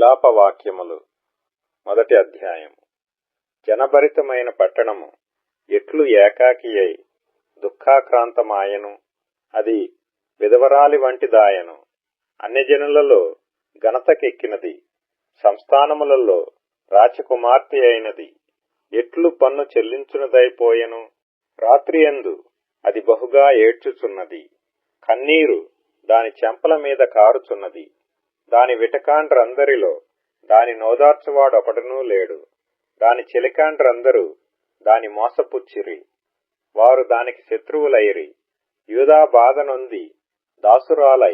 విలాపవాక్యములు మొదటి అధ్యాయము. జనభరితమైన పట్టణము ఎట్లు ఏకాకియై దుఃఖాక్రాంతమాయను, అది విధవరాలి వంటిదాయను. అన్యజనులలో ఘనతకెక్కినది, సంస్థానములలో రాజకుమార్తె అయినది. ఎట్లు పన్ను చెల్లించునదైపోయెను, రాత్రియందు అది బహుగా ఏడ్చుచున్నది. కన్నీరు దాని చెంపల మీద కారుచున్నది. దాని విటకాండ్రందరిలో దాని నోదార్చువాడొకడునూ లేడు. దాని చెలికాండ్రందరూ దాని మోసపుచ్చిరి. వారు దానికి శత్రువులైరి. యూదా బాధ నొంది దాసురాలై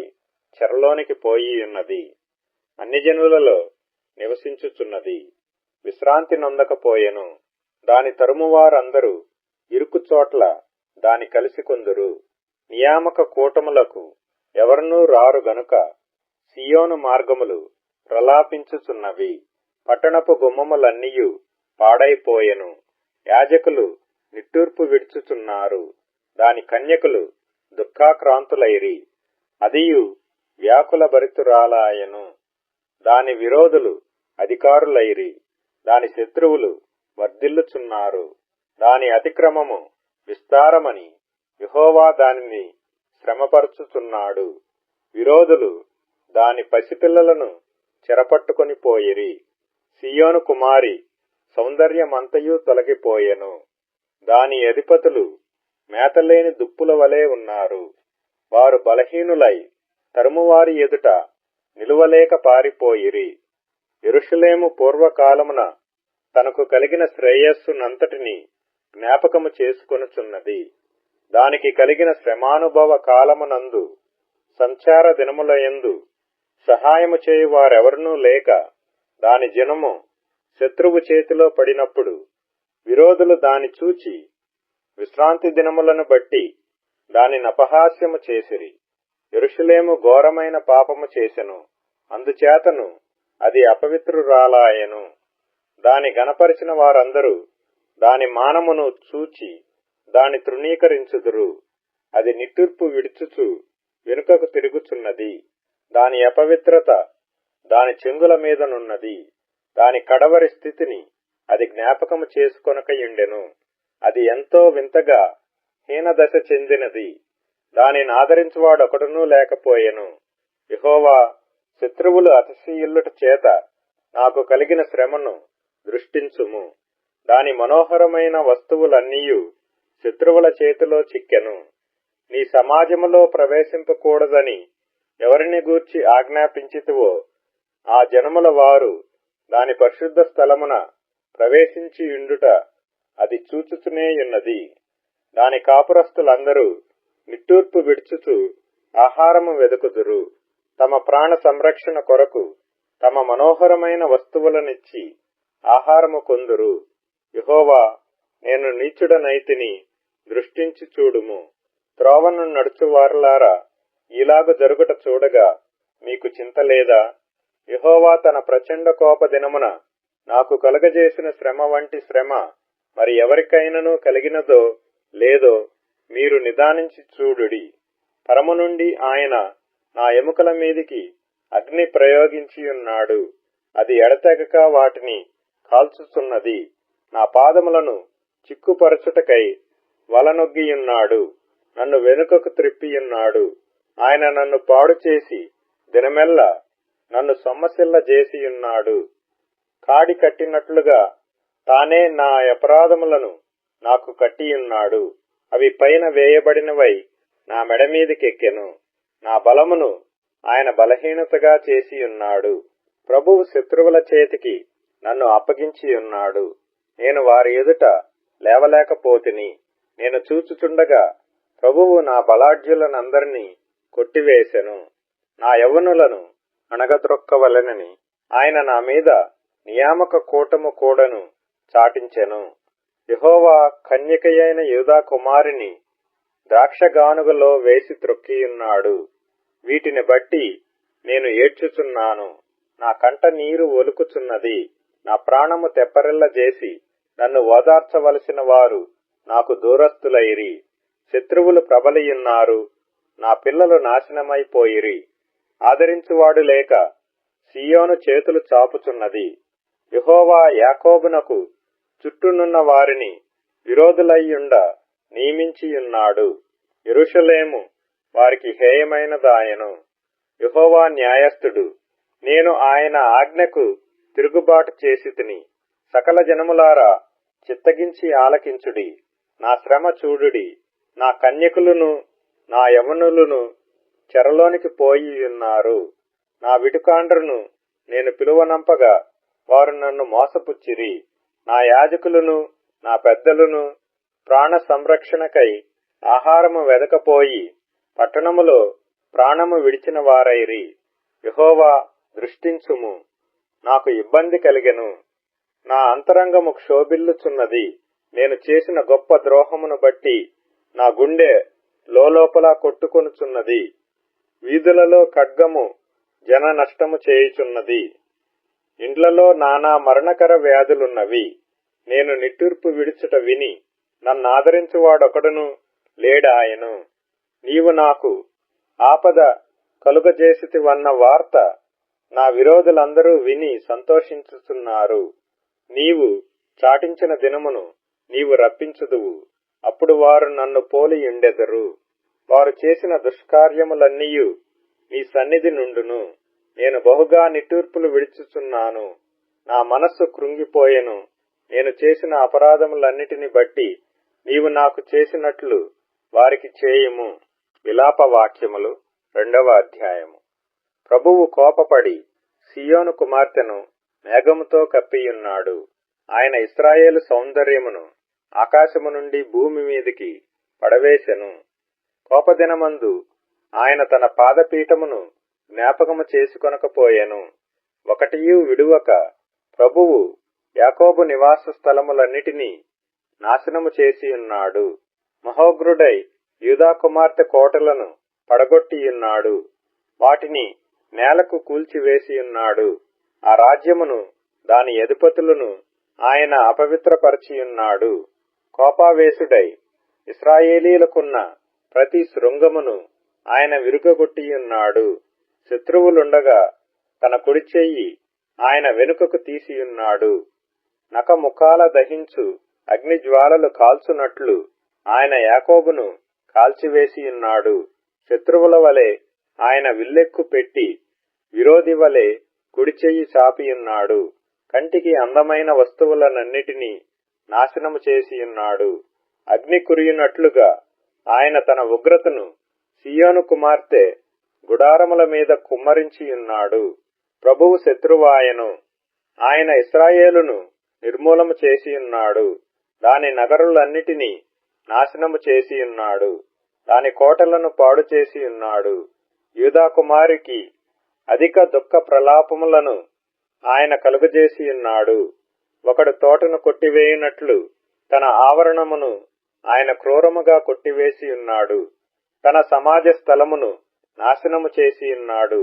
చెరలోనికి పోయియున్నది. అన్యజనులలో నివసించుచున్నది. విశ్రాంతి నొందకపోయెను. దాని తరుమువారందరూ ఇరుకుచోట్ల దాని కలిసికొందురు. నియామక కూటములకు ఎవరునూ రారు గనుక సియోను మార్గములు ప్రలాపించుచున్నవి. పట్టణపు గుమ్మములన్నీయు పాడైపోయెను. యాజకులు నిట్టూర్పు విడుచుచున్నారు. దాని కన్యకులు దుఃఖాక్రాంతులైరి. అదియు వ్యాకుల భరితురాలాయెను. దాని విరోధులు అధికారులైరి. దాని శత్రువులు వర్ధిల్లుచున్నారు. దాని అతిక్రమము విస్తారమని యెహోవా దానిని శ్రమపరచుచున్నాడు. విరోధులు దాని పసిపిల్లలను చెరపట్టుకొని పోయిరి. సియోను కుమారి సౌందర్యమంతయు తొలగిపోయెను. దాని అధిపతులు మేతలేని దుప్పుల వలె ఉన్నారు. వారు బలహీనులై తరుమువారి ఎదుట నిలువలేక పారిపోయిరి. యెరూషలేము పూర్వకాలమున తనకు కలిగిన శ్రేయస్సునంతటిని జ్ఞాపకము చేసుకొనుచున్నది. దానికి కలిగిన శ్రమానుభవ కాలమునందు, సంచార దినములయందు సహాయము చేయు వారెవరునూ లేక దాని జనము శత్రువు చేతిలో పడినప్పుడు విరోధులు దాని చూచి విశ్రాంతి దినములను బట్టి దానిని అపహాస్యము చేసిరి. యెరూషలేము ఘోరమైన పాపము చేసెను, అందుచేతను అది అపవిత్రురాలాయెను. దాని గణపరిచిన వారందరూ దాని మానమును చూచి దాని తృణీకరించుదురు. అది నిట్టూర్పు విడుచుచు వెనుకకు తిరుగుచున్నది. దాని అపవిత్రత దాని చెంగుల మీదనున్నది. దాని కడవరి స్థితిని అది జ్ఞాపకము చేసుకొనకయుండెను. అది ఎంతో వింతగా హీనదశ చెందినది. దానిని ఆదరించువాడొకడునూ లేకపోయెను. యెహోవా, శత్రువులు అతిశయిల్లుట చేత నాకు కలిగిన శ్రమను దృష్టించుము. దాని మనోహరమైన వస్తువులన్నీయు శత్రువుల చేతిలో చిక్కెను. నీ సమాజములో ప్రవేశింపకూడదని ఎవరిని గూర్చి ఆజ్ఞాపించితివో ఆ జనముల వారు దాని పరిశుద్ధ స్థలమున ప్రవేశించియుండుట అది చూచుచునేయున్నది. దాని కాపురస్తులందరూ నిట్టూర్పు విడుచుచు ఆహారము వెదుకుదురు. తమ ప్రాణ సంరక్షణ కొరకు తమ మనోహరమైన వస్తువులనిచ్చి ఆహారము కొందురు. యెహోవా, నేను నీచుడనైతిని, దృష్టించి చూడుము. త్రోవను నడుచువారులారా, ఇలాగు జరుగుట చూడగా మీకు చింతలేదా? యెహోవా తన ప్రచండ కోప దినమున నాకు కలుగజేసిన శ్రమ వంటి శ్రమ మరి ఎవరికైనను కలిగినదో లేదో మీరు నిదానించి చూడుడి. పరము నుండి ఆయన నా ఎముకల మీదికి అగ్ని ప్రయోగించియున్నాడు. అది ఎడతెగక వాటిని కాల్చుచున్నది. నా పాదములను చిక్కుపరచుటకై వలనొగ్గియున్నాడు. నన్ను వెనుకకు త్రిప్పియున్నాడు. ఆయన నన్ను పాడు చేసి దినమెల్లా నన్ను సొమ్మసిల్ల చేసియున్నాడు. కాడి కట్టినట్లుగా తానే నా అపరాధములను నాకు కట్టియున్నాడు. అవి పైన వేయబడినవై నా మెడమీదికెక్కెను. నా బలమును ఆయన బలహీనతగా చేసియున్నాడు. ప్రభువు శత్రువుల చేతికి నన్ను అప్పగించియున్నాడు. నేను వారి ఎదుట లేవలేకపోతిని. నేను చూచుచుండగా ప్రభువు నా బలాఢ్యులనందరినీ కొట్టివేసెను. నా యవ్వనులను అణగద్రొక్కవలెనని ఆయన నా మీద నియామక కూటము కూడను చాటించెను. యెహోవా కన్యకయైన యూదా కుమారిని ద్రాక్షగానుగలో వేసి త్రొక్కియున్నాడు. వీటిని బట్టి నేను ఏడ్చుచున్నాను. నా కంట నీరు ఒలుకుచున్నది. నా ప్రాణము తెప్పరిల్ల చేసి నన్ను ఓదార్చవలసిన వారు నాకు దూరస్తులైరి. శత్రువులు ప్రబలియున్నారు. నా పిల్లలు నాశనమైపోయిరి. ఆదరించువాడు లేక సీయోను చేతులు చాపుచున్నది. యెహోవా యాకోబునకు చుట్టూనున్న వారిని విరోధులయ్యుండ నియమించియున్నాడు. యెరూషలేము వారికి హేయమైనదాయెను. యెహోవా న్యాయస్థుడు. నేను ఆయన ఆజ్ఞకు తిరుగుబాటు చేసితిని. సకల జనములారా చిత్తగించి ఆలకించుడి. నా శ్రమ చూడుడి. నా కన్యకులను నా యవనులను చెరలోనికి పోయియున్నారు. నా విటుకాండ్రును నేను పిలువనంపగా వారు నన్ను మోసపుచ్చిరి. నా యాజకులను నా పెద్దలను ప్రాణ సంరక్షణకై ఆహారము వెదకపోయి పట్టణములో ప్రాణము విడిచిన వారైరి. యెహోవా దృష్టించుము. నాకు ఇబ్బంది కలిగెను. నా అంతరంగము క్షోభిల్లుచున్నది. నేను చేసిన గొప్ప ద్రోహమును బట్టి నా గుండె లోలోపల కొట్టుకొనుచున్నది. వీధులలో ఖడ్గము జన నష్టము చేయుచున్నది. ఇండ్లలో నానా మరణకర వ్యాధులున్నవి. నేను నిట్టూర్పు విడుచుట విని నన్నాదరించువాడొకడును లేడాయను. నీవు నాకు ఆపద కలుగజేసితివన్న వార్త నా విరోధులందరూ విని సంతోషించుచున్నారు. నీవు చాటించిన దినమును నీవు రప్పించుదువు. అప్పుడు వారు నన్ను పోలియుండెదరు. వారు చేసిన దుష్కార్యములన్నీయు నీ సన్నిధి నుండును. నేను బహుగా నిట్టూర్పులు విడుచుచున్నాను. నా మనస్సు కృంగిపోయెను. నేను చేసిన అపరాధములన్నిటిని బట్టి నీవు నాకు చేసినట్లు వారికి చేయుము. విలాప వాక్యములు 2వ అధ్యాయము. ప్రభువు కోపపడి సీయోను కుమార్తెను మేఘముతో కప్పియున్నాడు. ఆయన ఇశ్రాయేలు సౌందర్యమును ఆకాశము నుండి భూమి మీదికి పడవేశెను. కోపదినమందు ఆయన తన పాదపీఠమును జ్ఞాపకము చేసుకొనకపోయెను. ఒకటియు విడువక ప్రభువు యాకోబు నివాస స్థలములన్నిటినీ నాశనము చేసియున్నాడు. మహోగ్రుడై యూదా కుమార్తె కోటలను పడగొట్టియున్నాడు. వాటిని నేలకు కూల్చివేసియున్నాడు. ఆ రాజ్యమును దాని అధిపతులను ఆయన అపవిత్రపరచియున్నాడు. కోపావేశుడై ఇశ్రాయేలీలకున్న ప్రతి శృంగమును ఆయన విరుగగొట్టియున్నాడు. శత్రువులుండగా తన కుడి చెయ్యి ఆయన వెనుకకు తీసియున్నాడు. నఖముఖాల దహించు అగ్నిజ్వాలలు కాల్చునట్లు ఆయన యాకోబును కాల్చివేసియున్నాడు. శత్రువుల వలె ఆయన విల్లెక్కు పెట్టి విరోధి వలె కుడి చెయ్యి చాపియున్నాడు. కంటికి అందమైన వస్తువులనన్నిటినీ నాశనము చేసియున్నాడు. అగ్ని కురియునట్లుగా ఆయన తన ఉగ్రతను సీయోను కుమార్తె గుడారముల మీద కుమ్మరించియున్నాడు. ప్రభువు శత్రువాయను. ఆయన ఇశ్రాయేలును నిర్మూలము చేసియున్నాడు. దాని నగరులన్నిటినీ నాశనము చేసియున్నాడు. దాని కోటలను పాడు చేసియున్నాడు. యూదా కుమారికి అధిక దుఃఖ ప్రలాపములను ఆయన కలుగజేసియున్నాడు. ఒకడు తోటను కొట్టివేయునట్లు తన ఆవరణమును ఆయన క్రూరముగా కొట్టివేసియున్నాడు. తన సమాజ స్థలమును నాశనము చేసియున్నాడు.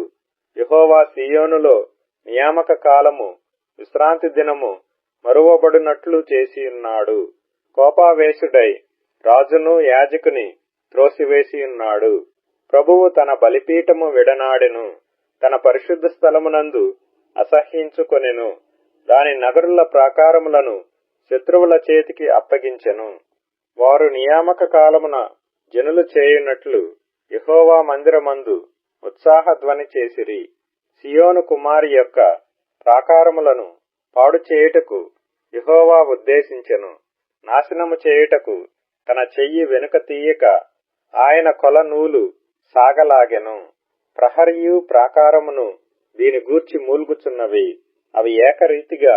యెహోవా సీయోనులో నియామక కాలము విశ్రాంతి దినము మరువబడినట్లు చేసియున్నాడు. కోపావేశుడై రాజును యాజకుని త్రోసివేసియున్నాడు. ప్రభువు తన బలిపీఠము విడనాడెను. తన పరిశుద్ధ స్థలమునందు అసహ్యించుకొనెను. దాని నగరుల ప్రాకారములను శత్రువుల చేతికి అప్పగించెను. వారు నియామక కాలమున జనులు చేయునట్లు యెహోవా మందిరమందు ఉత్సాహధ్వని చేసిరి. సీయోను కుమారి యొక్క ప్రాకారములను పాడు చేయుటకు యెహోవా ఉద్దేశించెను. నాశనము చేయుటకు తన చెయ్యి వెనుక తీయక ఆయన కొల నూలు సాగలాగెను. ప్రహరియు ప్రాకారమును దీని గూర్చి మూల్గుచున్నవి. అవి ఏకరీతిగా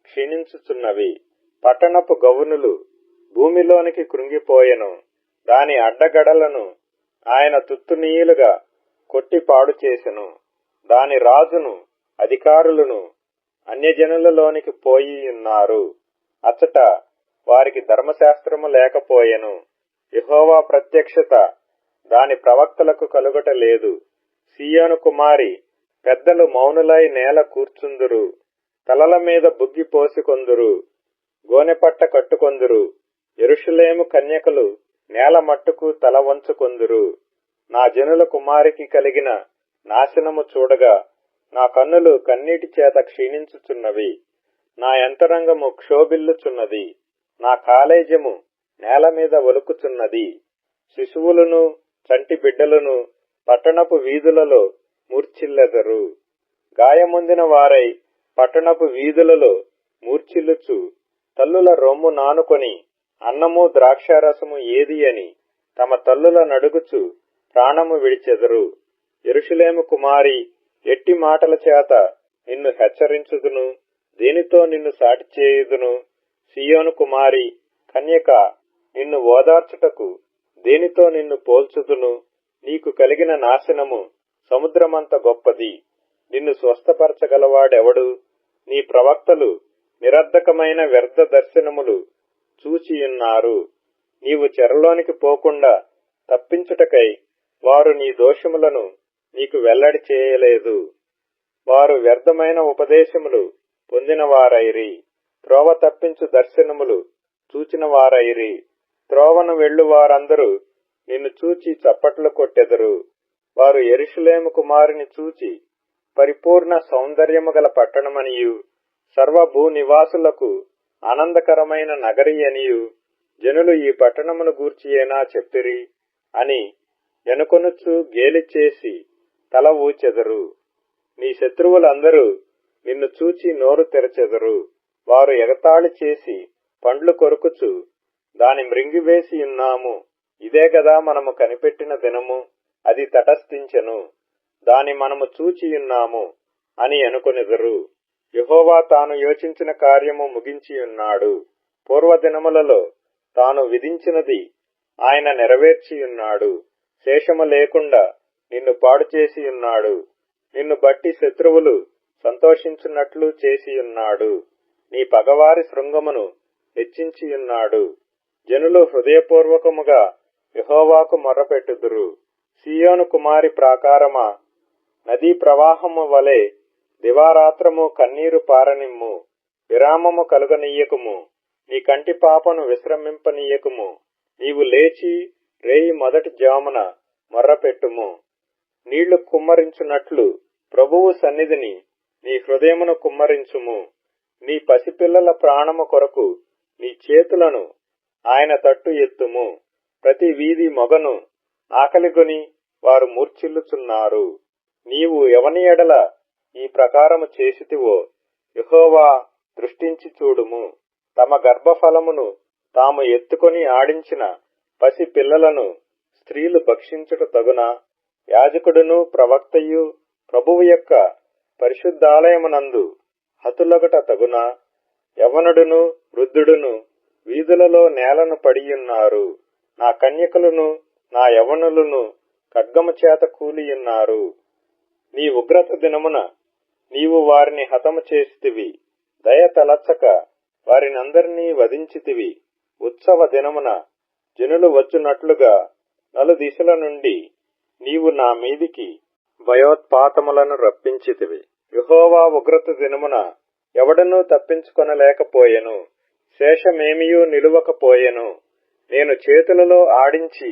క్షీణించుచున్నవి. పట్టణపు గవునులు భూమిలోనికి కృంగిపోయెను. దాని అడ్డగడలను ఆయన తుత్తునీయులుగా కొట్టి పాడు చేసెను. దాని రాజును అధికారులను అన్యజనులలోనికి పోయియున్నారు. అచ్చట వారికి ధర్మశాస్త్రము లేకపోయెను. యెహోవా ప్రత్యక్షత దాని ప్రవక్తలకు కలుగట లేదు. సీయోను కుమారి పెద్దలు మౌనులై నేల కూర్చుందురు. తలల మీద బుగ్గి పోసికొందురు. గోనెపట్ట కట్టుకొందురు. యెరూషలేము కన్యకలు నేల మట్టుకు తల వంచుకొందురు. నా జనుల కుమారికి కలిగిన నాశనము చూడగా నా కన్నులు కన్నీటి చేత క్షీణించుచున్నవి. నా యంతరంగము క్షోభిల్లుచున్నది. నా కాలేజము నేల మీద ఒలుకుచున్నది. శిశువులను చంటి బిడ్డలను పట్టణపు వీధులలో మూర్ఛిల్లెదరు. గాయమొందిన వారై పట్టణపు వీధులలో మూర్ఛిల్లుచు తల్లుల రొమ్ము నానుకొని అన్నము ద్రాక్షారసము ఏది అని తమ తల్లుల నడుగుచు ప్రాణము విడిచెదరు. యెరూషలేము కుమారి, ఎట్టి మాటల చేత నిన్ను హెచ్చరించుదును, దేనితో నిన్ను సాటి చేయుదును? సీయోను కుమారి, కన్యక, నిన్ను ఓదార్చుటకు దేనితో నిన్ను పోల్చుదును? నీకు కలిగిన నాశనము సముద్రమంత గొప్పది. నిన్ను స్వస్థపరచగలవాడెవడు? నీ ప్రవక్తలు నిరర్ధకమైన వ్యర్థ దర్శనములు చూచియున్నారు. నీవు చెరలోనికి పోకుండా తప్పించుటకై వారు నీ దోషములను నీకు వెల్లడి చేయలేదు. వారు వ్యర్థమైన ఉపదేశములు పొందినవారైరి. త్రోవ తప్పించు దర్శనములు చూచిన వారైరి. త్రోవను వెళ్ళు వారందరూ నిన్ను చూచి చప్పట్లు కొట్టెదరు. వారు యెరూషలేము కుమారుని చూచి పరిపూర్ణ సౌందర్యము గల పట్టణమనియు సర్వభూ నివాసులకు ఆనందకరమైన నగరి అనియు జనులు ఈ పట్టణమును గూర్చియేనా చెప్పిరి అని ఎనుకొనుచు గేలి చేసి తల ఊచెదరు. నీ శత్రువులందరూ నిన్ను చూచి నోరు తెరచెదరు. వారు ఎగతాళి చేసి పండ్లు కొరుకుచు దాని మృంగివేసి ఉన్నాము. ఇదే గదా మనము కనిపెట్టిన దినము, అది తటస్థించెను, దాని మనము చూచియున్నాము అని అనుకొనెదరు. యెహోవా తాను యోచించిన కార్యము ముగించియున్నాడు. పూర్వదినములలో తాను విధించినది ఆయన నెరవేర్చియున్నాడు. శేషము లేకుండా నిన్ను పాడు చేసియున్నాడు. నిన్ను బట్టి శత్రువులు సంతోషించున్నట్లు చేసియున్నాడు. నీ పగవారి శృంగమును హెచ్చించియున్నాడు. జనులు హృదయపూర్వకముగా యెహోవాకు మొర్రపెట్టుదురు. సీయోను కుమారి ప్రాకారమా, నదీ ప్రవాహము వలె దివారాత్రము కన్నీరు పారనిమ్ము. విరామము కలుగనీయకుము. నీ కంటి పాపను విశ్రమింపనీయకుము. నీవు లేచి రేయి మొదటి జామున మొర్రపెట్టుము. నీళ్లు కుమ్మరించున్నట్లు ప్రభువు సన్నిధిని నీ హృదయమును కుమ్మరించుము. నీ పసిపిల్లల ప్రాణము కొరకు నీ చేతులను ఆయన తట్టు ఎత్తుము. ప్రతి వీధి మొగను ఆకలిగొని వారు మూర్ఛిల్లుచున్నారు. నీవు ఎవని ఎడల ఈ ప్రకారము చేసితివో యెహోవా దృష్టించి చూడుము. తమ గర్భఫలమును తాము ఎత్తుకొని ఆడించిన పసి పిల్లలను స్త్రీలు భక్షించుట తగునా? యాజకుడును ప్రవక్తయు ప్రభువు యొక్క పరిశుద్ధాలయమునందు హతులొగట తగునా? యవ్వనుడును వృద్ధుడును వీధులలో నేలను పడియున్నారు. నా కన్యకలను నా యవ్వనులను ఖడ్గము చేత కూలియున్నారు. నీ ఉగ్రత దినమున నీవు వారిని హతము చేసితివి. దయ తలచ్చక వారినందరినీ వధించితివి. ఉత్సవ దినమున జనులు వచ్చునట్లుగా నలుదిశల నుండి నీవు నా మీదికి భయోత్పాతములను రప్పించితివి. యెహోవా ఉగ్రత దినమున ఎవడనూ తప్పించుకొనలేకపోయెను. శేషమేమియూ నిలువకపోయెను. నేను చేతులలో ఆడించి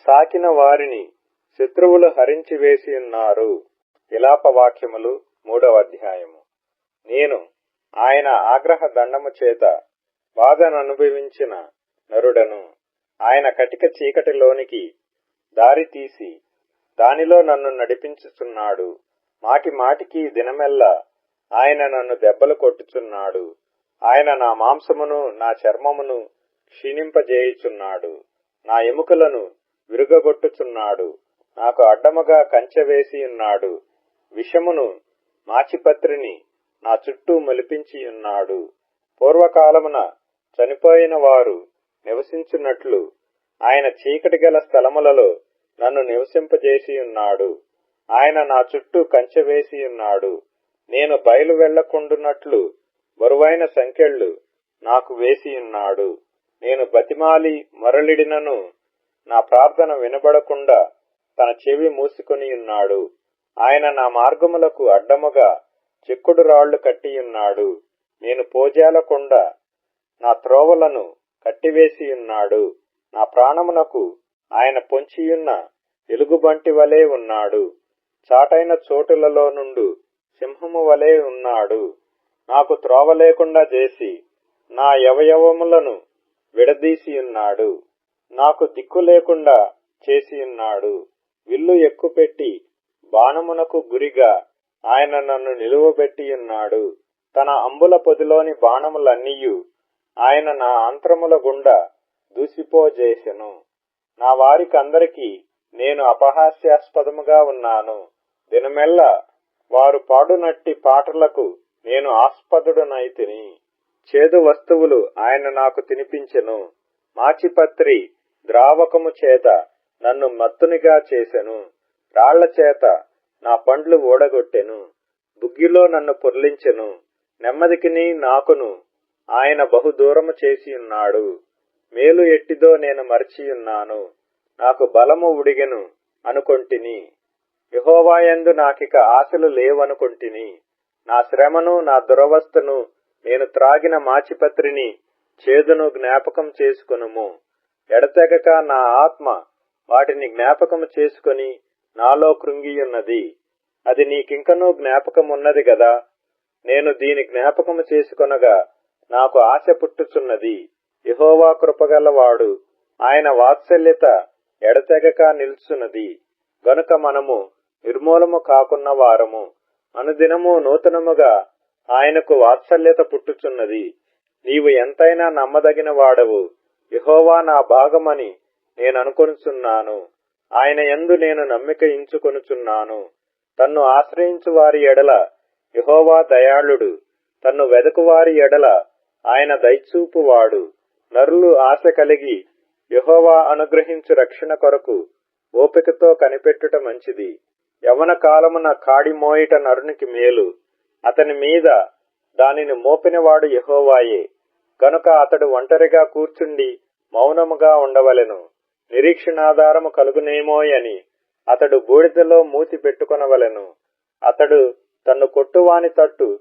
సాకిన వారిని శత్రువులు హరించి వేసియున్నారు. విలాపవాక్యములు 3వ అధ్యాయము. నేను ఆయన ఆగ్రహ దండము చేత బాధననుభవించిన నరుడను. ఆయన కటిక చీకటిలోనికి దారి తీసి దానిలో నన్ను నడిపించుచున్నాడు. మాటి మాటికి దినమెల్లా ఆయన నన్ను దెబ్బలు కొట్టుచున్నాడు. ఆయన నా మాంసమును నా చర్మమును క్షీణింపజేయుచున్నాడు. నా ఎముకలను విరుగగొట్టుచున్నాడు. నాకు అడ్డముగా కంచె వేసియున్నాడు. విషమును మాచిపత్రిని నా చుట్టూ మొలిపించియున్నాడు. పూర్వకాలమున చనిపోయిన వారు నివసించున్నట్లు ఆయన చీకటి గల స్థలములలో నన్ను నివసింపజేసియున్నాడు. ఆయన నా చుట్టూ కంచె వేసియున్నాడు. నేను బయలు వెళ్లకుండునట్లు బరువైన సంకెళ్ళు నాకు వేసియున్నాడు. నేను బతిమాలి మొరలిడినను నా ప్రార్థన వినబడకుండా తన చెవి మూసుకొనియున్నాడు. ఆయన నా మార్గములకు అడ్డముగా చెక్కుడు రాళ్లు కట్టియున్నాడు. నేను పోజాలకుండా నా త్రోవలను కట్టివేసియున్నాడు. నా ప్రాణమునకు ఆయన పొంచియున్న ఎలుగుబంటి వలె ఉన్నాడు. చాటైన చోటులలో నుండు సింహము వలె ఉన్నాడు. నాకు త్రోవ లేకుండా చేసి నా యవయవములను విడదీసియున్నాడు. నాకు దిక్కు లేకుండా చేసియున్నాడు. విల్లు ఎక్కుపెట్టి బాణమునకు గురిగా ఆయన నన్ను నిలువబెట్టియున్నాడు. తన అంబుల పొదిలోని బాణములన్నీయు ఆయన నా అంతరముల గుండా దూసిపోజేసెను. నా వారికందరికీ నేను అపహాస్యాస్పదముగా ఉన్నాను. దినమెల్లా వారు పాడునట్టి పాటలకు నేను ఆస్పదుడనైతిని. చేదు వస్తువులు ఆయన నాకు తినిపించెను. మాచిపత్రి ద్రావకము చేత నన్ను మత్తునిగా చేసెను. రాళ్ల చేత నా పండ్లు ఓడగొట్టెను. బుగ్గిలో నన్ను పొర్లించెను. నెమ్మదికిని నాకును ఆయన బహుదూరము చేసియున్నాడు. మేలు ఎట్టిదో నేను మరచియున్నాను. నాకు బలము ఉడిగెను అనుకొంటిని. యెహోవాయందు నాకిక ఆశలు లేవనుకొంటిని. నా శ్రమను నా దురవస్థను నేను త్రాగిన మాచిపత్రిని చేదును జ్ఞాపకం చేసుకొనుము. ఎడతెగక నా ఆత్మ వాటిని జ్ఞాపకము చేసుకొని నాలో కృంగియున్నది. అది నీకింకనూ జ్ఞాపకమున్నది గదా. నేను దీని జ్ఞాపకము చేసుకొనగా నాకు ఆశ పుట్టుచున్నది. యెహోవా కృపగలవాడు, ఆయన వాత్సల్యత ఎడతెగక నిల్చున్నది. గనుక మనము నిర్మూలము కాకున్న వారము. అనుదినము నూతనముగా ఆయనకు వాత్సల్యత పుట్టుచున్నది. నీవు ఎంతైనా నమ్మదగిన వాడవు. యెహోవా నా భాగమని నేననుకొనుచున్నాను. ఆయన యందు నేను నమ్మిక ఇంచుకొనుచున్నాను. తన్ను ఆశ్రయించు వారి ఎడల యెహోవా దయాళుడు. తన్ను వెదకువారి ఎడల ఆయన దయచూపువాడు. నరులు ఆశ కలిగి యెహోవా అనుగ్రహించు రక్షణ కొరకు ఓపికతో కనిపెట్టుట మంచిది. యవ్వన కాలమున కాడి మోయిట నరునికి మేలు. అతని మీద దానిని మోపినవాడు యెహోవాయే. గనుక అతడు ఒంటరిగా కూర్చుండి మౌనముగా ఉండవలెను. నిరీక్షణాధారము కలుగునేమోయని అతడు బూడిదలో మూతి పెట్టుకొనవలెను. అతడు తన్ను కొట్టువాని తట్టు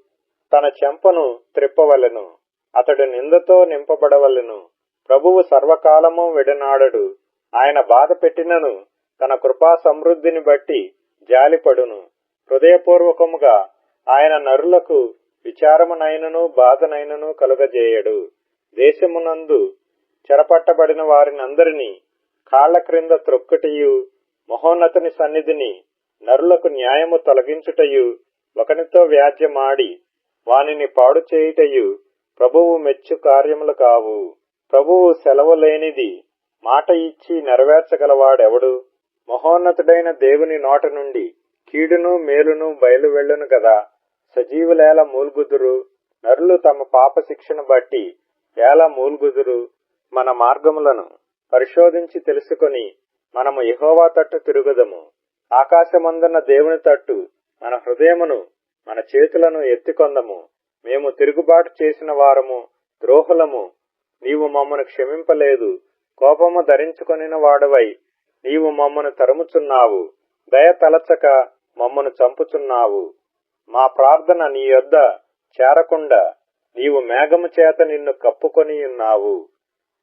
తన చెంపను త్రిప్పవలెను. అతడు నిందతో నింపబడవలెను. ప్రభువు సర్వకాలము విడనాడడు. ఆయన బాధ పెట్టినను తన కృపా సమృద్ధిని బట్టి జాలిపడును. హృదయపూర్వకముగా ఆయన నరులకు విచారమునైనను బాధనైనను కలుగజేయడు. దేశమునందు చెరపట్టబడిన వారినందరినీ కాళ్ల క్రింద త్రొక్కుటయు, మహోన్నతుని సన్నిధిని నరులకు న్యాయము తొలగించుటయు, ఒకనితో వ్యాజ్యమాడి వానిని పాడు చేయుటయు ప్రభువు మెచ్చు కార్యములు కావు. ప్రభువు సెలవు లేనిది మాట ఇచ్చి నెరవేర్చగలవాడెవడు? మహోన్నతుడైన దేవుని నోట నుండి కీడును మేలును బయలువెళ్ళును గదా. సజీవులేలా మూల్గుదురు? నరులు తమ పాప శిక్షను బట్టి ఎలా మూల్గుదురు? మన మార్గములను పరిశోధించి తెలుసుకొని మనము యెహోవా తట్టు తిరుగుదము. ఆకాశమందున్న దేవుని తట్టు మన హృదయమును మన చేతులను ఎత్తికొందము. మేము తిరుగుబాటు చేసిన వారము, ద్రోహులము. నీవు మమ్మను క్షమింపలేదు. కోపము ధరించుకొనిన వాడవై నీవు మమ్మను తరుముచున్నావు. దయ తలచక మమ్మను చంపుచున్నావు. మా ప్రార్థన నీ యొద్ద చేరకుండా నీవు మేఘము చేత నిన్ను కప్పుకొనియున్నావు.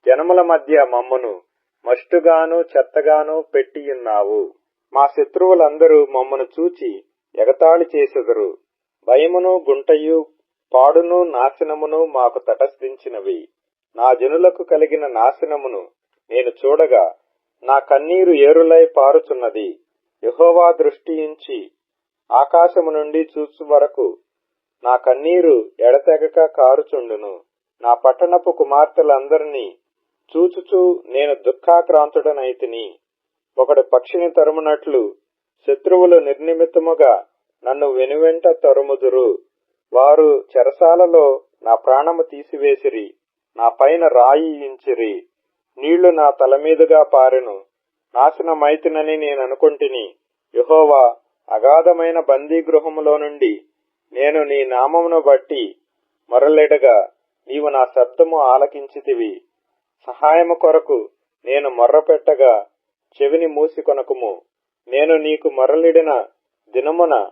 జనముల మధ్య మమ్మను మష్టుగాను చెత్తగాను పెట్టియున్నావు. మా శత్రువులందరూ మమ్మను చూచి ఎగతాళి చేసెదరు. భయమును గుంటయు పాడును నాశనమును మాకు తటస్థించినవి. నా జనులకు కలిగిన నాశనమును నేను చూడగా నా కన్నీరు ఏరులై పారుచున్నది. యెహోవా దృష్టించి ఆకాశము నుండి చూచు వరకు నా కన్నీరు ఎడతెగక కారుచుండును. నా పట్టణపు కుమార్తెలందరినీ చూచుచూ నేను దుఃఖాక్రాంతుడనైతిని. ఒకడు పక్షిని తరుమునట్లు శత్రువులు నిర్నిమిత్తముగా నన్ను వెనువెంట తరుముదురు. వారు చెరసాలలో నా ప్రాణము తీసివేసిరి, నా పైన రాయి ఇంచిరి. నీళ్లు నా తల మీదుగా పారెను. నాశనమైతినని నేననుకొంటిని. యెహోవా, అగాధమైన బందీగృహములో నుండి నేను నీ నామమును బట్టి మొరలెడగా నీవు నా శబ్దము ఆలకించితివి. సహాయము కొరకు నేను మొర్రపెట్టగా చెవిని మూసికొనకుము. నేను నీకు మొరలిడిన దినమున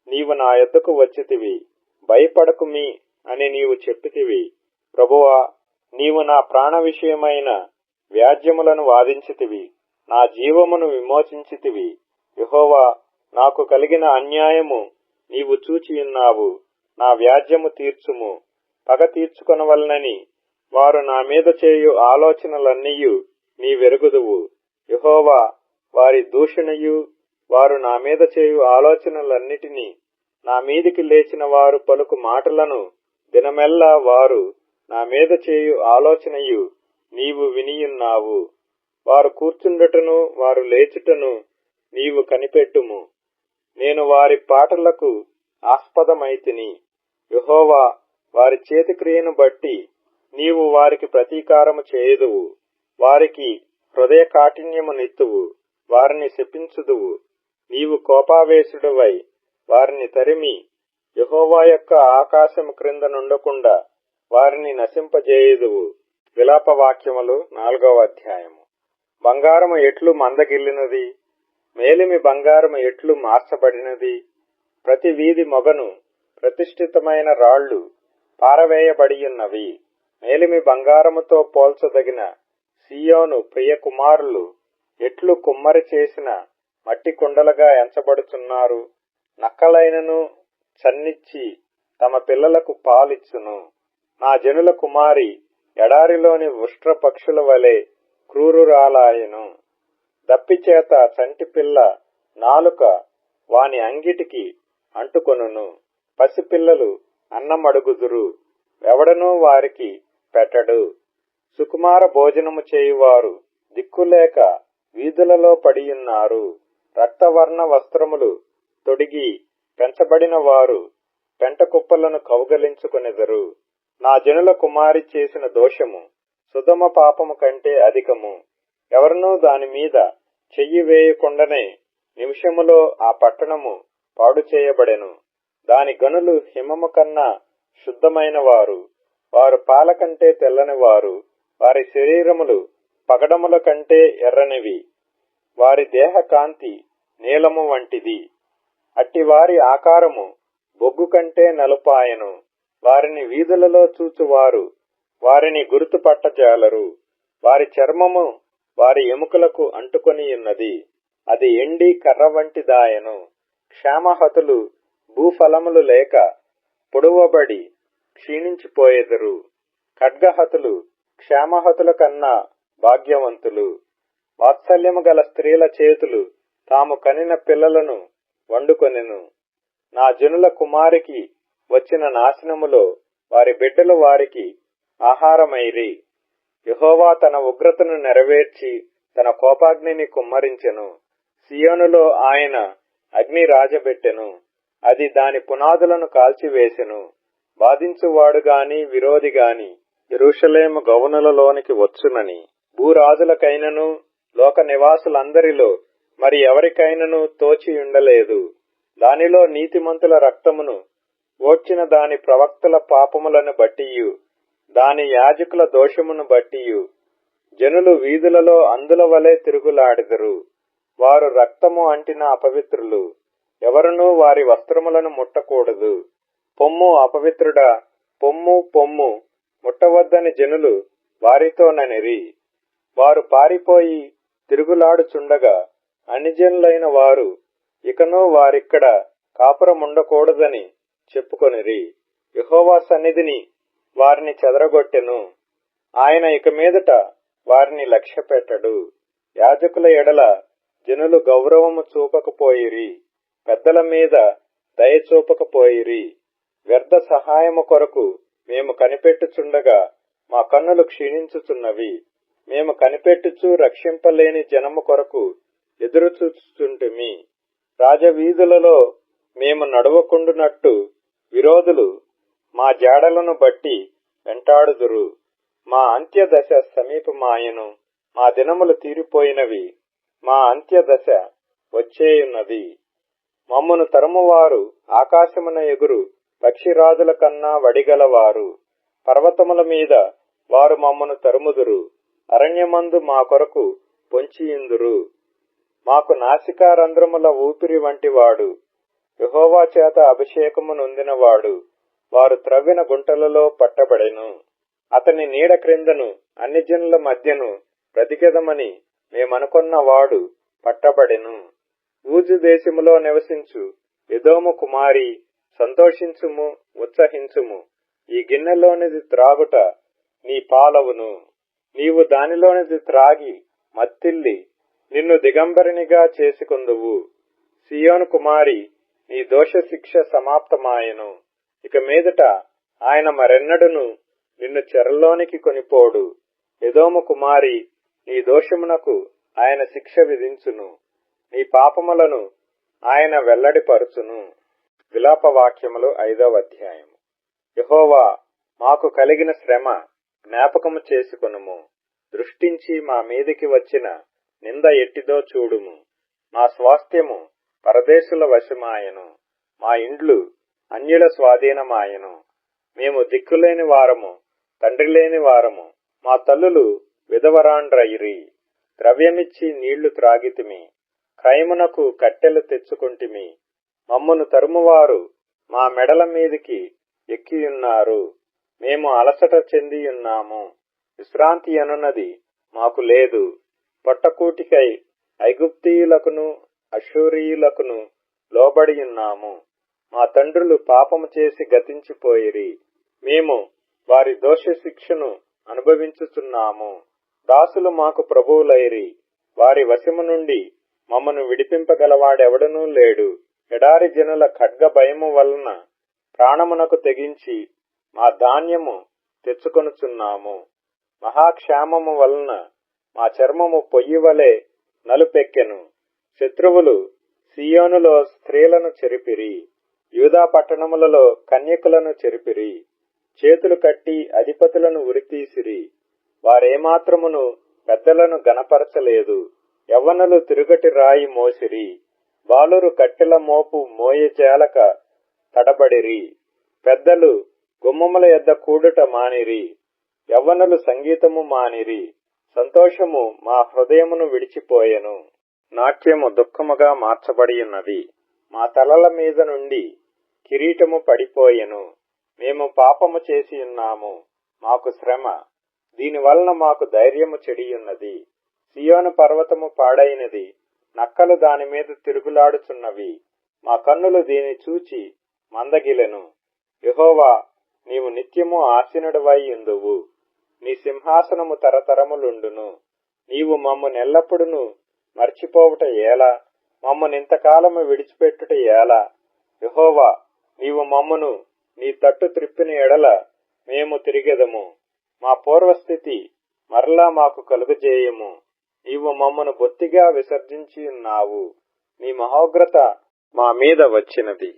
నీవు నా యొద్దకు వచ్చితివి. భయపడకుమి అని నీవు చెప్పితివి. ప్రభువా, నీవు నా ప్రాణ విషయమైన వ్యాజ్యములను వాదించితివి. నా జీవమును విమోచించితివి. యెహోవా, నాకు కలిగిన అన్యాయము నీవు చూచియున్నావు. నా వ్యాజ్యము తీర్చుము, పగ తీర్చుకొనవలనని వారు నా మీద చేయు ఆలోచనలన్నీయు నీవెరుగుదువు. యెహోవా, వారి దూషణయు వారు నా మీద చేయు ఆలోచనలన్నిటినీ, నా మీదికి లేచిన వారు పలుకు మాటలను దినమెల్లా వారు నా మీద చేయు ఆలోచనయు నీవు వినియున్నావు. వారు కూర్చుండుటను వారు లేచుటను నీవు కనిపెట్టుము. నేను వారి పాటలకు ఆస్పదమైతిని. యెహోవా, వారి చేతిక్రియను బట్టి నీవు వారికి ప్రతీకారము చేయుదువు. వారికి హృదయ కాఠిన్యమునిత్తువు, వారిని శపించుదువు. నీవు కోపావేశుడవై వారిని తరిమి, యెహోవా యొక్క ఆకాశము క్రింద నుండకుండా వారిని నశింపజేయుదువు. విలాపవాక్యములు 4వ అధ్యాయము. బంగారము ఎట్లు మందగిల్లినది, మేలిమి బంగారము ఎట్లు మార్చబడినది. ప్రతి వీధి మొగను ప్రతిష్ఠితమైన రాళ్లు పారవేయబడియున్నవి. మేలిమి బంగారముతో పోల్చదగిన సీయోను ప్రియ కుమారులు ఎట్లు కుమ్మరి చేసిన మట్టి కుండలుగా ఎంచబడుచున్నారు. నక్కలైనను చన్నిచ్చి తమ పిల్లలకు పాలిచ్చును. నా జనుల కుమారి ఎడారిలోని ఉష్ట్ర పక్షుల వలె క్రూరురాలాయెను. దప్పిచేత చంటి పిల్ల నాలుక వాని అంగిటికి అంటుకొనును. పసిపిల్లలు అన్నమడుగుదురు, ఎవడనూ వారికి పెట్టడు. సుకుమార భోజనము చేయువారు దిక్కులేక వీధులలో పడియున్నారు. రక్తవర్ణ వస్త్రములు తొడిగి పెంచబడిన వారు పెంట కుప్పలను కౌగలించుకొనెదరు. నా జనుల కుమారి చేసిన దోషము సుధమ పాపము కంటే అధికము. ఎవరినూ దాని మీద చెయ్యి వేయకుండానే నిమిషములో ఆ పట్టణము పాడు చేయబడెను. దాని గనులు హిమము కన్నా శుద్ధమైన వారు, వారు పాల కంటే తెల్లని వారు. వారి శరీరములు పగడముల కంటే ఎర్రనివి, వారి దేహ కాంతి నీలము వంటిది. అట్టి వారి ఆకారము బొగ్గు కంటే నలుపాయెను. వారిని వీధులలో చూచువారు వారిని గుర్తుపట్టజాలరు. వారి చర్మము వారి ఎముకలకు అంటుకొనియున్నది, అది ఎండి కర్ర వంటిదాయెను. క్షామహతులు భూఫలములు లేక పొడువబడి క్షీణించిపోయెదరు. ఖడ్గహతులు క్షామహతుల కన్నా భాగ్యవంతులు. వాత్సల్యము గల స్త్రీల చేతులు తాము కనిన పిల్లలను వండుకొనెను. నా జనుల కుమారికి వచ్చిన నాశనములో వారి బిడ్డలు వారికి ఆహారమైరి. యెహోవా తన ఉగ్రతను నెరవేర్చి తన కోపాగ్నిని కుమ్మరించెను. సియోనులో ఆయన అగ్ని రాజబెట్టెను, అది దాని పునాదులను కాల్చివేసెను. బాధించువాడు గాని విరోధి గాని యెరూషలేము గౌనులలోనికి వచ్చునని భూరాజులకైనను లోక నివాసులందరిలో మరి ఎవరికైనను తోచియుండలేదు. దానిలో నీతిమంతుల రక్తమును ఓడ్చిన దాని ప్రవక్తల పాపములను బట్టియు దాని యాజకుల దోషమును బట్టియు జనులు వీధులలో అందుల వలె తిరుగులాడెదరు. వారు రక్తము అంటిన అపవిత్రులు, ఎవరునూ వారి వస్త్రములను ముట్టకూడదు. పొమ్ము అపవిత్రుడా, పొమ్ము పొమ్ము, ముట్టవద్దని జనులు వారితో ననిరి. వారు పారిపోయి తిరుగులాడుచుండగా అన్యజనులైన వారు ఇకనూ వారిక్కడ కాపురముండకూడదని చెప్పుకొనిరి. యెహోవా సన్నిధిని వారిని చెదరగొట్టెను. ఆయన ఇక మీదట వారిని లక్ష్యపెట్టడు. యాజకుల ఎడల జనులు గౌరవము చూపకపోయిరి, పెద్దల మీద దయ చూపకపోయిరి. వ్యర్థ సహాయము కొరకు మేము కనిపెట్టుచుండగా మా కన్నులు క్షీణించుచున్నవి. మేము కనిపెట్టుచు రక్షింపలేని జనము కొరకు ఎదురుచూచుచుంటిమి. రాజవీధులలో మేము నడవకుండునట్టు విరోధులు మా జాడలను బట్టి వెంటాడుదురు. మా అంత్యదశ సమీపమాయెను, మా దినములు తీరిపోయినవి, మా అంత్యదశ వచ్చేయున్నది. మమ్మను తరుమువారు ఆకాశమున ఎగురు పక్షిరాజుల కన్నా వడిగలవారు. పర్వతముల మీద వారు మమ్మను తరుముదురు, అరణ్యమందు మా కొరకు పొంచియుందురు. మాకు నాసికారంధ్రముల ఊపిరి వంటివాడు, యెహోవా చేత అభిషేకము నొందినవాడు వారు త్రవ్విన గుంటలలో పట్టబడెను. అతని నీడ క్రిందను అన్యజనుల మధ్యను బ్రతికెదమని మేమనుకొన్నవాడు పట్టబడెను. ఊజు దేశములో నివసించు ఎదోము కుమారి, సంతోషించుము, ఉత్సహించుము. ఈ గిన్నెలోనిది త్రాగుట నీ పాలవును. నీవు దానిలోనిది త్రాగి మత్తిల్లి నిన్ను దిగంబరినిగా చేసుకొందువు. సియోను కుమారి, నీ దోష శిక్ష సమాప్తమాయెను. ఇక మీదట ఆయన మరెన్నడును నిన్ను చెరలోనికి కొనిపోడు. ఎదోము కుమారి, నీ దోషమునకు ఆయన శిక్ష విధించును. నీ పాపములను ఆయన వెల్లడిపరుచును. విలాపవాక్యములు 5వ అధ్యాయము. యెహోవా, మాకు కలిగిన శ్రమ జ్ఞాపకము చేసుకొనుము. దృష్టించి మా మీదికి వచ్చిన నింద ఎట్టిదో చూడుము. మా స్వాస్థ్యము పరదేశుల వశమాయెను. మా ఇండ్లు అన్యుల స్వాధీనమాయెను. మేము దిక్కులేని వారము, తండ్రి లేని వారము. మా తల్లులు విధవరాండ్రయిరి. ద్రవ్యమిచ్చి నీళ్లు త్రాగితిమి, క్రయమునకు కట్టెలు తెచ్చుకొంటిమి. మమ్మును తరుమువారు మా మెడల మీదికి ఎక్కియున్నారు. మేము అలసట చెందియున్నాము. విశ్రాంతి అనున్నది మాకు లేదు. పొట్టకూటికై ఐగుప్తీయులకును అష్షూరీయులకును లోబడియున్నాము. మా తండ్రులు పాపము చేసి గతించిపోయిరి. మేము వారి దోష శిక్షను అనుభవించుచున్నాము. దాసులు మాకు ప్రభువులైరి. వారి వశము నుండి మమ్మను విడిపింపగలవాడెవడనూ లేడు. ఎడారి జనుల ఖడ్గ భయము వలన ప్రాణమునకు తెగించి మా ధాన్యము తెచ్చుకొనుచున్నాము. మహాక్షామము వలన మా చర్మము పొయ్యివలె నలుపెక్కెను. శత్రువులు సియోనులో స్త్రీలను చెరిపిరి. యూదా పట్టణములలో కన్యకులను చెరిపిరి. చేతులు కట్టి అధిపతులను ఉరితీసిరి. వారేమాత్రమును పెద్దలను గనపరచలేదు. యవ్వనులు తిరుగటి రాయి మోసిరి. బాలురు కట్టెల మోపు మోయజాలక తడబడిరి. పెద్దలు గుమ్మముల యొద్ద కూడుట మానిరి. యవ్వనులు సంగీతము మానిరి. సంతోషము మా హృదయమును విడిచిపోయెను. నాట్యము దుఃఖముగా మార్చబడియున్నది. మా తలల మీద నుండి కిరీటము పడిపోయెను. మేము పాపము చేసియున్నాము. మాకు శ్రమ, దీనివలన మాకు ధైర్యము చెడియున్నది. సియోను పర్వతము పాడైనది. నక్కలు దాని మీద తిరుగులాడుచున్నవి. మా కన్నులు దీని చూచి మందగిలెను. యెహోవా, నీవు నిత్యము ఆసీనుడవై యుందువు. నీ సింహాసనము తరతరములుండును. నీవు మమ్మునెల్లప్పుడును మర్చిపోవుట ఏలా? మమ్మునింతకాలము విడిచిపెట్టుట ఏలా? యెహోవా, నీవు మమ్మును నీ తట్టు త్రిప్పిన ఎడల మేము తిరిగెదము. మా పూర్వస్థితి మరలా మాకు కలుగజేయము. నీవు మమ్మను బొత్తిగా విసర్జించి ఉన్నావు. నీ మహోగ్రత మా మీద వచ్చినది.